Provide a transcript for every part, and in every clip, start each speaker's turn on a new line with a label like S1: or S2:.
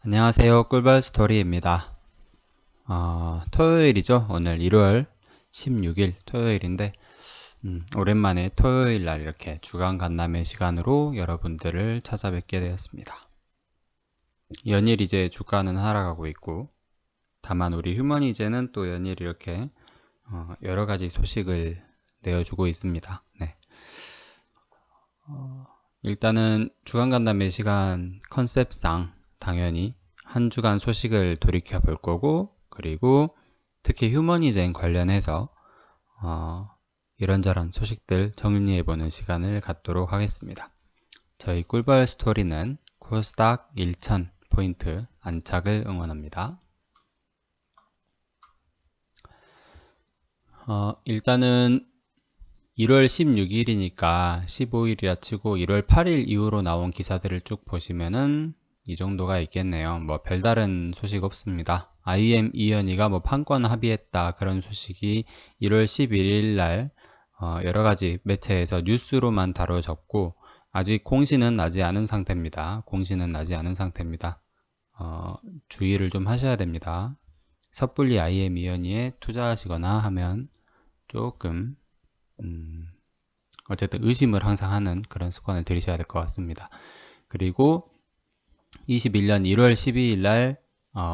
S1: 안녕하세요. 꿀벌 스토리입니다. 토요일이죠. 오늘 1월 16일 토요일인데 오랜만에 토요일 날 이렇게 주간 간담회 시간으로 여러분들을 찾아뵙게 되었습니다. 연일 이제 주가는 하락하고 있고 다만 우리 휴머니제는 또 연일 이렇게 여러 가지 소식을 내어주고 있습니다. 네. 일단은 주간 간담회 시간 컨셉상 당연히 한 주간 소식을 돌이켜 볼 거고, 그리고 특히 휴머니젠 관련해서 이런저런 소식들 정리해 보는 시간을 갖도록 하겠습니다. 저희 꿀벌 스토리는 코스닥 1000 포인트 안착을 응원합니다. 일단은 1월 16일이니까 15일이라 치고 1월 8일 이후로 나온 기사들을 쭉 보시면은 이 정도가 있겠네요. 뭐 별다른 소식 없습니다. IM 이현이가 뭐 판권 합의했다 그런 소식이 1월 11일 날 여러 가지 매체에서 뉴스로만 다뤄졌고 아직 공시는 나지 않은 상태입니다. 공시는 나지 않은 상태입니다. 주의를 좀 하셔야 됩니다. 섣불리 IM 이현이에 투자하시거나 하면 조금 어쨌든 의심을 항상 하는 그런 습관을 들이셔야 될 것 같습니다. 그리고 21년 1월 12일 날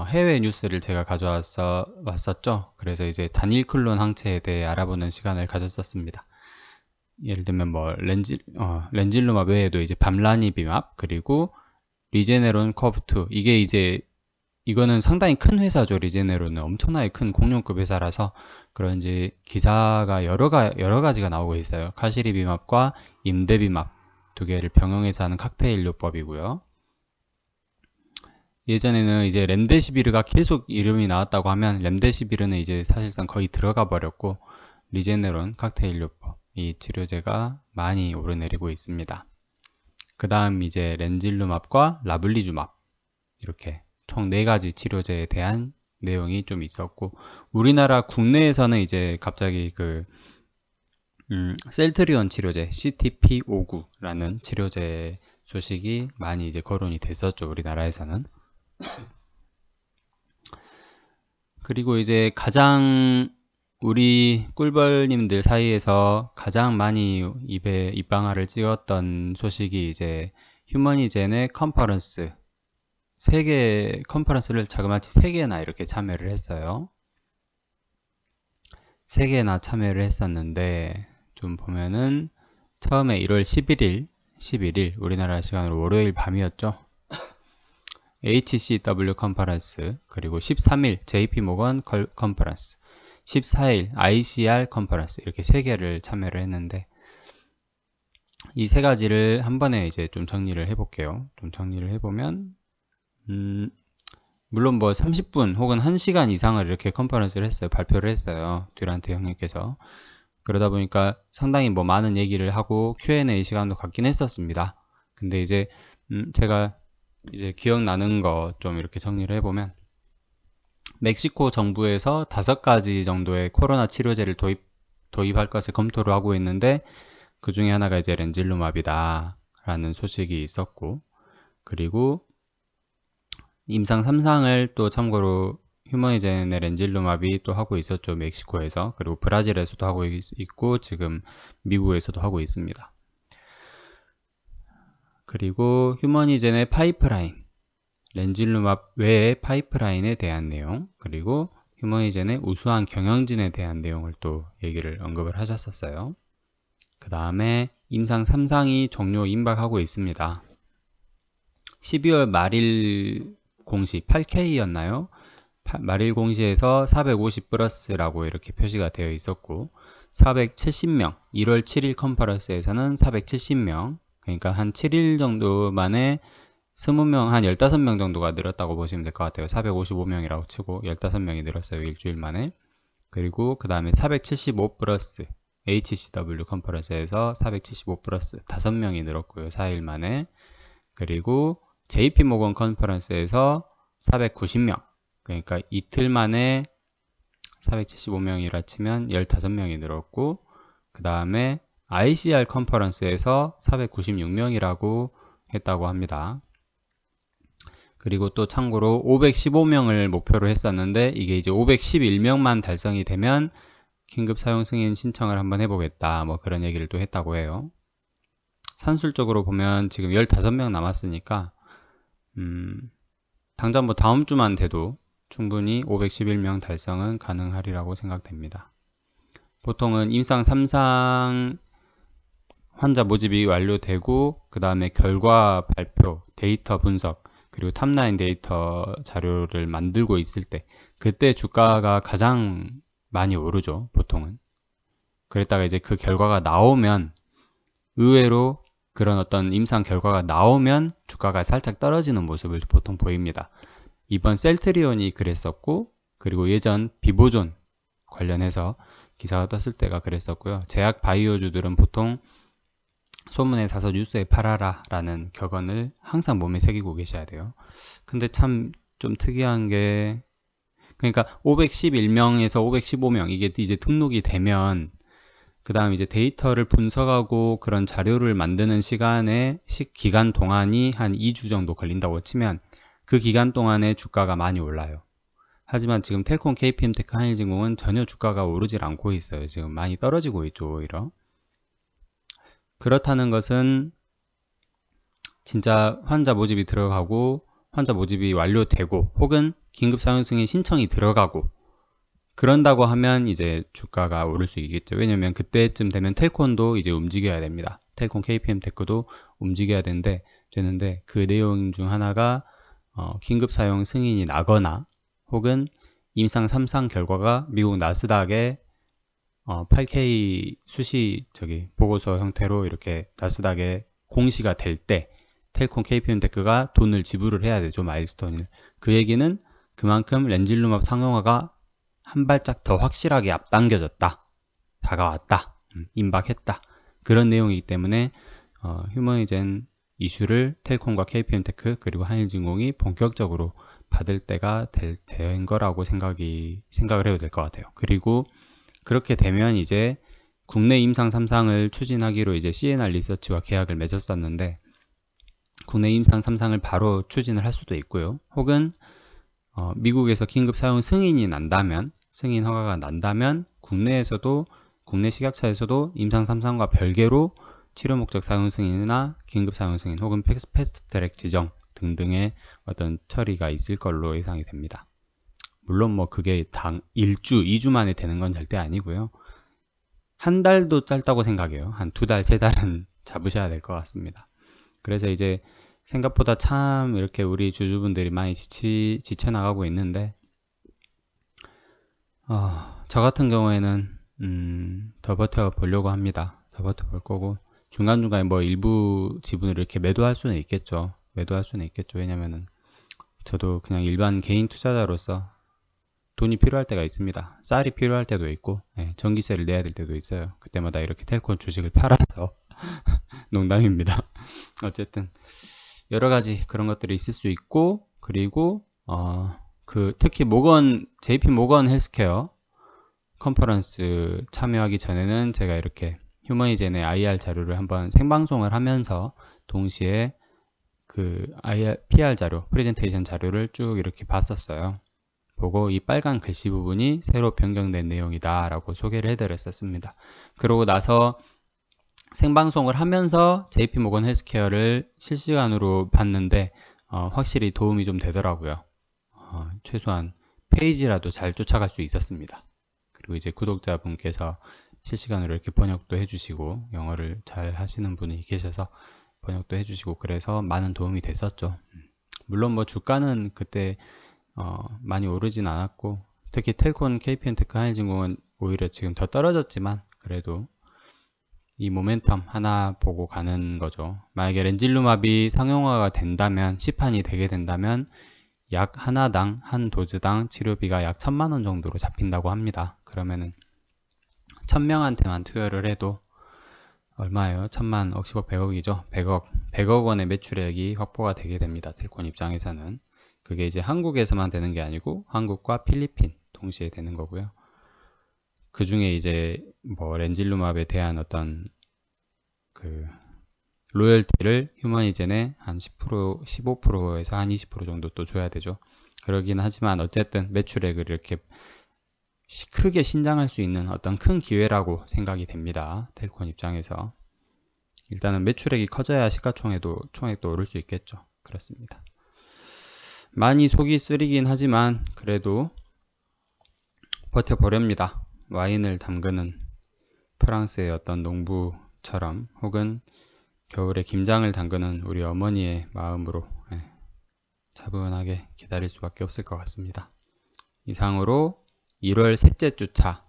S1: 해외 뉴스를 제가 왔었죠. 그래서 이제 단일 클론 항체에 대해 알아보는 시간을 가졌었습니다. 예를 들면 뭐 렌질루맙 외에도 이제 밤라니비맙 그리고 리제네론 커브2 이거는 상당히 큰 회사죠. 리제네론은 엄청나게 큰 공룡급 회사라서 그런지 기사가 여러 가지가 나오고 있어요. 카시리비맙과 임데비맙 두 개를 병용해서 하는 칵테일요법이고요. 예전에는 이제 렘데시비르가 계속 이름이 나왔다고 하면 렘데시비르는 이제 사실상 거의 들어가 버렸고 리제네론 칵테일요법 이 치료제가 많이 오르내리고 있습니다. 그 다음 이제 렌질루맙과 라블리주맙 이렇게 총 4가지 치료제에 대한 내용이 좀 있었고 우리나라 국내에서는 이제 갑자기 셀트리온 치료제 CTP59라는 치료제 소식이 많이 이제 거론이 됐었죠. 우리나라에서는. 그리고 이제 가장 우리 꿀벌님들 사이에서 가장 많이 입방아를 찍었던 소식이 이제 휴머니젠의 컨퍼런스 3개 컨퍼런스를 자그마치 3개나 이렇게 참여를 했어요. 3개나 참여를 했었는데 좀 보면은 처음에 1월 11일 우리나라 시간으로 월요일 밤이었죠. HCW 컨퍼런스 그리고 13일 JP모건 컨퍼런스 14일 ICR 컨퍼런스 이렇게 3개를 참여를 했는데 이 3가지를 한 번에 이제 좀 정리를 해볼게요. 좀 정리를 해보면 물론 뭐 30분 혹은 1시간 이상을 이렇게 컨퍼런스를 했어요. 발표를 했어요. 듀란트 형님께서. 그러다 보니까 상당히 뭐 많은 얘기를 하고 Q&A 시간도 갖긴 했었습니다. 근데 이제 제가 이제 기억나는 거 좀 이렇게 정리를 해보면 멕시코 정부에서 5가지 정도의 코로나 치료제를 도입할 것을 검토를 하고 있는데 그 중에 하나가 이제 렌질루맙이다 라는 소식이 있었고 그리고 임상 3상을 또 참고로 휴머니젠의 렌질루맙이 또 하고 있었죠. 멕시코에서. 그리고 브라질에서도 하고 있고 지금 미국에서도 하고 있습니다. 그리고 휴머니젠의 파이프라인 렌질루맙 외의 파이프라인에 대한 내용 그리고 휴머니젠의 우수한 경영진에 대한 내용을 또 얘기를 언급을 하셨었어요. 그 다음에 임상 3상이 종료 임박하고 있습니다. 12월 말일 공시 8K였나요? 말일 공시에서 450 플러스라고 이렇게 표시가 되어 있었고 470명 1월 7일 컨퍼런스에서는 470명 그러니까 한 7일 정도 만에 20명 한 15명 정도가 늘었다고 보시면 될 것 같아요. 455명이라고 치고 15명이 늘었어요. 일주일 만에. 그리고 그 다음에 475 플러스 HCW 컨퍼런스에서 475 플러스 5명이 늘었고요. 4일 만에. 그리고 JP모건 컨퍼런스에서 490명 그러니까 이틀 만에 475명이라 치면 15명이 늘었고 그 다음에 ICR 컨퍼런스에서 496명이라고 했다고 합니다. 그리고 또 참고로 515명을 목표로 했었는데 이게 이제 511명만 달성이 되면 긴급 사용 승인 신청을 한번 해보겠다. 뭐 그런 얘기를 또 했다고 해요. 산술적으로 보면 지금 15명 남았으니까 당장 뭐 다음 주만 돼도 충분히 511명 달성은 가능하리라고 생각됩니다. 보통은 임상 3상 환자 모집이 완료되고 그 다음에 결과 발표, 데이터 분석, 그리고 탑라인 데이터 자료를 만들고 있을 때 그때 주가가 가장 많이 오르죠. 보통은. 그랬다가 이제 그 결과가 나오면 의외로 그런 어떤 임상 결과가 나오면 주가가 살짝 떨어지는 모습을 보통 보입니다. 이번 셀트리온이 그랬었고 그리고 예전 비보존 관련해서 기사가 떴을 때가 그랬었고요. 제약 바이오주들은 보통 소문에 사서 뉴스에 팔아라 라는 격언을 항상 몸에 새기고 계셔야 돼요. 근데 참 좀 특이한 게 그러니까 511명에서 515명 이게 이제 등록이 되면 그 다음 이제 데이터를 분석하고 그런 자료를 만드는 기간 동안이 한 2주 정도 걸린다고 치면 그 기간 동안에 주가가 많이 올라요. 하지만 지금 텔콤, KPM테크, 한일진공은 전혀 주가가 오르질 않고 있어요. 지금 많이 떨어지고 있죠, 오히려. 그렇다는 것은 진짜 환자 모집이 들어가고 환자 모집이 완료되고 혹은 긴급 사용 승인 신청이 들어가고 그런다고 하면 이제 주가가 오를 수 있겠죠. 왜냐면 그때쯤 되면 텔콘도 이제 움직여야 됩니다. 텔콘 KPM테크도 움직여야 되는데 그 내용 중 하나가 긴급 사용 승인이 나거나 혹은 임상 3상 결과가 미국 나스닥에 8K 수시 보고서 형태로 이렇게 나스닥에 공시가 될 때 텔콤 KPM테크가 돈을 지불을 해야 되죠. 마일스톤을. 그 얘기는 그만큼 렌질루맙 상용화가 한 발짝 더 확실하게 앞당겨졌다. 다가왔다. 임박했다. 그런 내용이기 때문에 휴머니젠 이슈를 텔콤과 KPM테크 그리고 한일진공이 본격적으로 받을 때가 된 거라고 생각을 해도 될 것 같아요. 그리고 그렇게 되면 이제 국내 임상 3상을 추진하기로 이제 CNR 리서치와 계약을 맺었었는데 국내 임상 3상을 바로 추진을 할 수도 있고요. 혹은 미국에서 긴급 사용 승인 허가가 난다면 국내 식약처에서도 임상 3상과 별개로 치료 목적 사용 승인이나 긴급 사용 승인 혹은 패스트 트랙 지정 등등의 어떤 처리가 있을 걸로 예상이 됩니다. 물론 뭐 그게 당 1주, 2주 만에 되는 건 절대 아니고요. 한 달도 짧다고 생각해요. 한 2달, 3달은 잡으셔야 될 것 같습니다. 그래서 이제 생각보다 참 이렇게 우리 주주분들이 많이 지쳐나가고 있는데 저 같은 경우에는 더 버텨보려고 합니다. 더 버텨볼 거고 중간중간에 뭐 일부 지분을 이렇게 매도할 수는 있겠죠. 왜냐면은 저도 그냥 일반 개인 투자자로서 돈이 필요할 때가 있습니다. 쌀이 필요할 때도 있고 전기세를 내야 될 때도 있어요. 그때마다 이렇게 텔콘 주식을 팔아서 농담입니다. 어쨌든 여러 가지 그런 것들이 있을 수 있고 그리고 특히 JP 모건 헬스케어 컨퍼런스 참여하기 전에는 제가 이렇게 휴머니젠의 IR 자료를 한번 생방송을 하면서 동시에 그 PR 자료, 프레젠테이션 자료를 쭉 이렇게 봤었어요. 보고 이 빨간 글씨 부분이 새로 변경된 내용이다 라고 소개를 해드렸었습니다. 그러고 나서 생방송을 하면서 JP모건 헬스케어를 실시간으로 봤는데 확실히 도움이 좀 되더라고요. 최소한 페이지라도 잘 쫓아갈 수 있었습니다. 그리고 이제 구독자분께서 실시간으로 이렇게 번역도 해주시고 영어를 잘 하시는 분이 계셔서 번역도 해주시고 그래서 많은 도움이 됐었죠. 물론 뭐 주가는 그때 많이 오르진 않았고 특히 텔콘, KPM테크, 한일진공은 오히려 지금 더 떨어졌지만 그래도 이 모멘텀 하나 보고 가는 거죠. 만약에 렌질루맙이 상용화가 된다면 시판이 되게 된다면 약 하나당 한 도즈당 치료비가 약 1000만원 정도로 잡힌다고 합니다. 그러면은 1000명한테만 투여를 해도 얼마예요? 1000만, 억, 10억, 100억이죠. 100억 원의 매출액이 확보가 되게 됩니다. 텔콘 입장에서는. 그게 이제 한국에서만 되는 게 아니고 한국과 필리핀 동시에 되는 거고요. 그 중에 이제 뭐 렌질루맙에 대한 어떤 그 로열티를 휴머니젠에 한 10%, 15%에서 한 20% 정도 또 줘야 되죠. 그러긴 하지만 어쨌든 매출액을 이렇게 크게 신장할 수 있는 어떤 큰 기회라고 생각이 됩니다. 텔콘 입장에서. 일단은 매출액이 커져야 시가총액도 오를 수 있겠죠. 그렇습니다. 많이 속이 쓰리긴 하지만 그래도 버텨보렵니다. 와인을 담그는 프랑스의 어떤 농부처럼 혹은 겨울에 김장을 담그는 우리 어머니의 마음으로 차분하게 기다릴 수밖에 없을 것 같습니다. 이상으로 1월 셋째 주차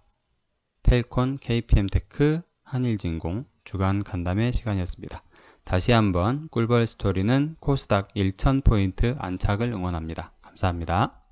S1: 텔콘, KPM테크, 한일진공 주간 간담회 시간이었습니다. 다시 한번 꿀벌 스토리는 코스닥 1000포인트 안착을 응원합니다. 감사합니다.